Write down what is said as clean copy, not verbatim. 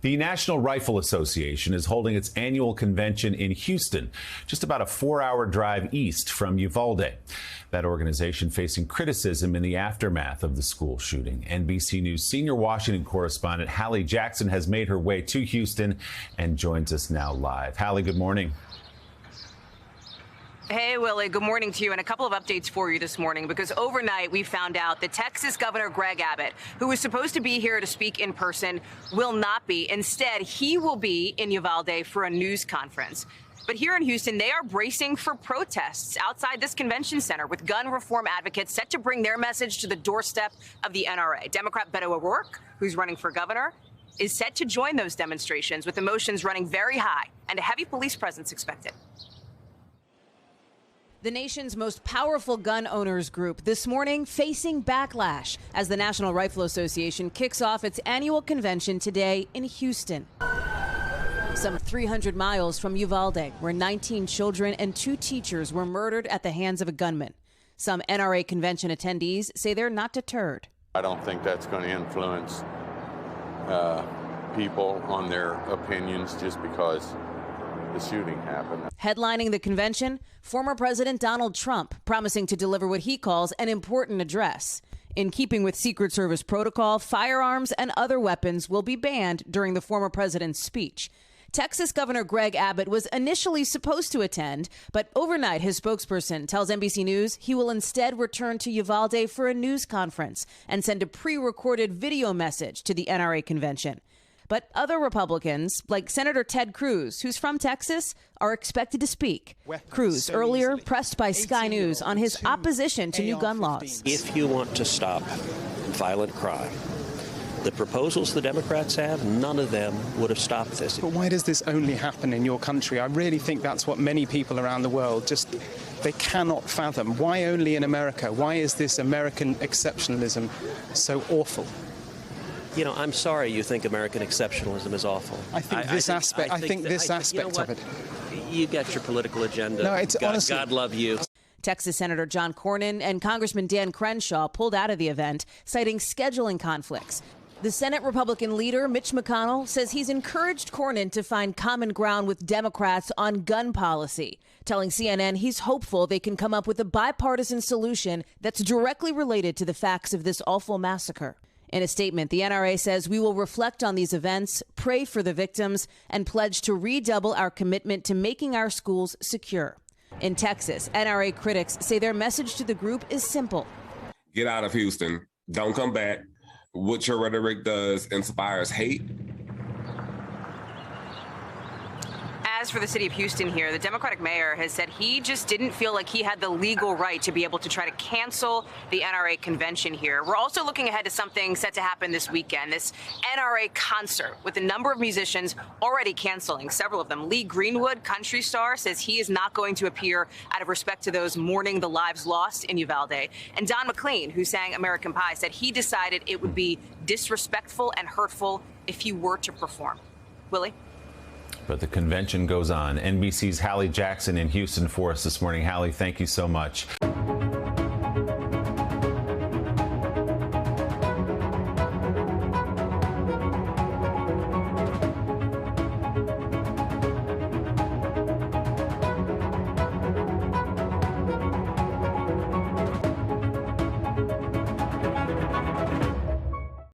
The National Rifle Association is holding its annual convention in Houston, just about a 4-hour drive east from Uvalde. That organization facing criticism in the aftermath of the school shooting. NBC News senior Washington correspondent Hallie Jackson has made her way to Houston and joins us now live. Hallie, good morning. Hey, Willie, good morning to you, and a couple of updates for you this morning, because overnight we found out that Texas Governor Greg Abbott, who was supposed to be here to speak in person, will not be. Instead, he will be in Uvalde for a news conference. But here in Houston, they are bracing for protests outside this convention center, with gun reform advocates set to bring their message to the doorstep of the NRA. Democrat Beto O'Rourke, who's running for governor, is set to join those demonstrations, with emotions running very high and a heavy police presence expected. The nation's most powerful gun owners group this morning facing backlash as the National Rifle Association kicks off its annual convention today in Houston. Some 300 miles from Uvalde, where 19 children and 2 teachers were murdered at the hands of a gunman. Some NRA convention attendees say they're not deterred. I don't think that's going to influence people on their opinions just because the shooting happened. Headlining the convention, former President Donald Trump promising to deliver what he calls an important address. In keeping with Secret Service protocol, firearms and other weapons will be banned during the former president's speech. Texas Governor Greg Abbott was initially supposed to attend, but overnight his spokesperson tells NBC News he will instead return to Uvalde for a news conference and send a pre-recorded video message to the NRA convention. But other Republicans, like Senator Ted Cruz, who's from Texas, are expected to speak. Cruz, earlier pressed by Sky News on his opposition to new gun laws. If you want to stop violent crime, the proposals the Democrats have, none of them would have stopped this. But why does this only happen in your country? I really think that's what many people around the world just, they cannot fathom. Why only in America? Why is this American exceptionalism so awful? You know, I'm sorry you think American exceptionalism is awful. I think this aspect of it. You got your political agenda. No, it's honestly, God love you. Texas Senator John Cornyn and Congressman Dan Crenshaw pulled out of the event, citing scheduling conflicts. The Senate Republican leader, Mitch McConnell, says he's encouraged Cornyn to find common ground with Democrats on gun policy, telling CNN he's hopeful they can come up with a bipartisan solution that's directly related to the facts of this awful massacre. In a statement, the NRA says we will reflect on these events, pray for the victims, and pledge to redouble our commitment to making our schools secure. In Texas, NRA critics say their message to the group is simple. Get out of Houston. Don't come back. What your rhetoric does inspires hate. As for the city of Houston here, the Democratic mayor has said he just didn't feel like he had the legal right to be able to try to cancel the NRA convention here. We're also looking ahead to something set to happen this weekend, this NRA concert with a number of musicians already canceling, several of them. Lee Greenwood, country star, says he is not going to appear out of respect to those mourning the lives lost in Uvalde. And Don McLean, who sang American Pie, said he decided it would be disrespectful and hurtful if he were to perform. Willie? But the convention goes on. NBC's Hallie Jackson in Houston for us this morning. Hallie, thank you so much.